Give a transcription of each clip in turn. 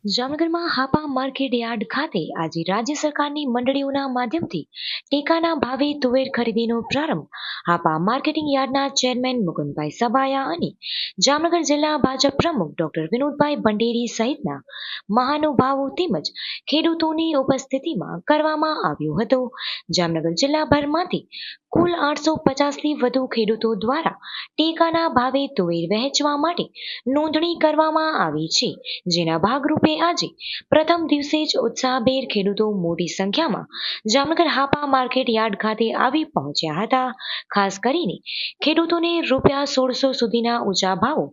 જામનગરમાં Hapa market yard ખાતે આજે રાજ્ય સરકારની મંડળીઓના માધ્યમથી ટેકાના ભાવે તુવેર ખરીદીનો પ્રારંભ હાપા માર્કેટિંગ યાર્ડના ચેરમેન મુકુંદભાઈ સબાયા અને જામનગર જિલ્લા ભાજપ પ્રમુખ ડોક્ટર વિનોદભાઈ ભંડેરી સહિતના મહાનુભાવો તેમજ ખેડૂતોની ઉપસ્થિતિમાં કરવામાં આવ્યો હતો। જામનગર જિલ્લાભરમાંથી કુલ 850થી વધુ ખેડૂતો દ્વારા ટેકાના ભાવે તુવેર વહેંચવા માટે નોંધણી કરવામાં આવી છે, જેના ભાગરૂપે આજે પ્રથમ દિવસે જ ઉત્સાહભેર ખેડૂતો મોટી સંખ્યામાં જામનગર હાપા માર્કેટ યાર્ડ ખાતે આવી પહોંચ્યા હતા। ખાસ કરીને ખેડૂતોને ₹1600 સુધીના ઊંચા ભાવો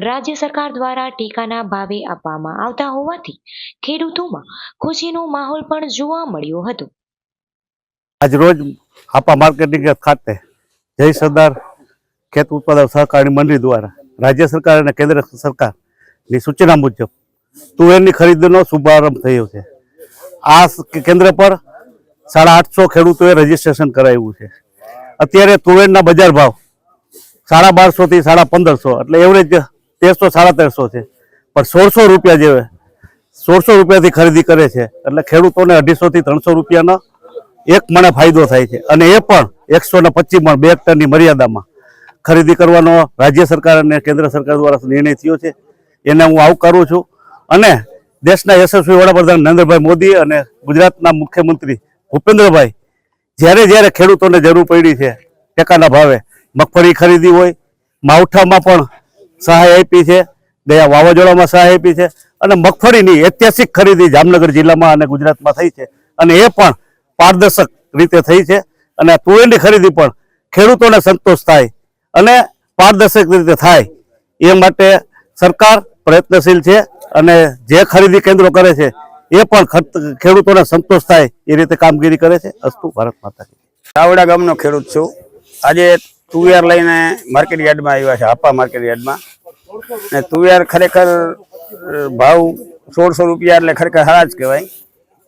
રાજ્ય સરકાર દ્વારા ટેકાના ભાવે આપવામાં આવતા હોવાથી ખેડૂતોમાં ખુશીનો માહોલ પણ જોવા મળ્યો હતો। આજ રોજ હાપા માર્કેટિંગ ખાતે જય સરદાર ખેત ઉત્પાદક સહકારી મંડળી દ્વારા રાજ્ય સરકાર અને કેન્દ્ર સરકારની સૂચના મુજબ તુવેરની ખરીદીનો શુભારંભ થયો છે। આ કેન્દ્ર પર 850 ખેડૂતોએ રજીસ્ટ્રેશન કરાવ્યું છે। અત્યારે તુવેરના બજાર ભાવ 1250 થી 1550 એટલે એવરેજ 1300-1350 છે, પણ 1600 રૂપિયા જેવા 1600 રૂપિયાથી ખરીદી કરે છે એટલે ખેડૂતોને 250 થી 300 રૂપિયાનો એક મણે ફાયદો થાય છે, અને એ પણ 125 મણ 2 હેક્ટરની મર્યાદામાં ખરીદી કરવાનો રાજ્ય સરકાર અને કેન્દ્ર સરકાર દ્વારા નિર્ણય થયો છે। એને હું આવકારું છું અને દેશના યશસ્વી વડાપ્રધાન નરેન્દ્રભાઈ મોદી અને ગુજરાતના મુખ્યમંત્રી ભૂપેન્દ્રભાઈ જ્યારે ખેડૂતોને જરૂર પડી છે ટેકાના ભાવે મગફળી ખરીદી હોય, માવઠામાં પણ સહાય આપી છે, ગયા વાવાઝોડામાં સહાય આપી છે, અને મગફળીની ઐતિહાસિક ખરીદી જામનગર જિલ્લામાં અને ગુજરાતમાં થઈ છે, અને એ પણ પારદર્શક રીતે થઈ છે। અને તુવેરની ખરીદી પણ ખેડૂતોને સંતોષ થાય અને પારદર્શક રીતે થાય એ માટે સરકાર પ્રયત્નશીલ છે, અને જે ખરીદી કેન્દ્રો કરે છે એ પણ ખેડૂતોને સંતોષ થાય એ રીતે કામગીરી કરે છે। અસ્તુ ભારત માતા કી જય। ચાવડા ગામનો ખેડૂત છું। આજે તુવેર લઈને માર્કેટ યાર્ડમાં આવ્યા છે, હાપા માર્કેટ યાર્ડમાં, ને તુવેર ખરેખર ભાવ 1600 રૂપિયા એટલે ખરેખર સારા જ કહેવાય।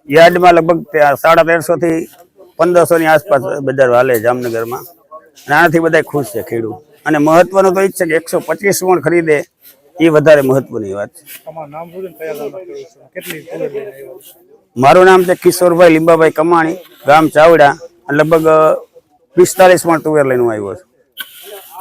યાર્ડમાં લગભગ 1350 થી 1500 ની આસપાસ બજાર હાલે જામનગરમાં, અને આનાથી બધા ખુશ છે ખેડૂત। અને મહત્વનું તો એ જ છે કે 125 મણ ખરીદે એ વધારે મહત્વની વાત છે। મારું નામ છે કિશોરભાઈ લીંબાભાઈ કમાણી, ગામ ચાવડા, લગભગ 45 મણ તુવેર લઈને આવ્યો છું।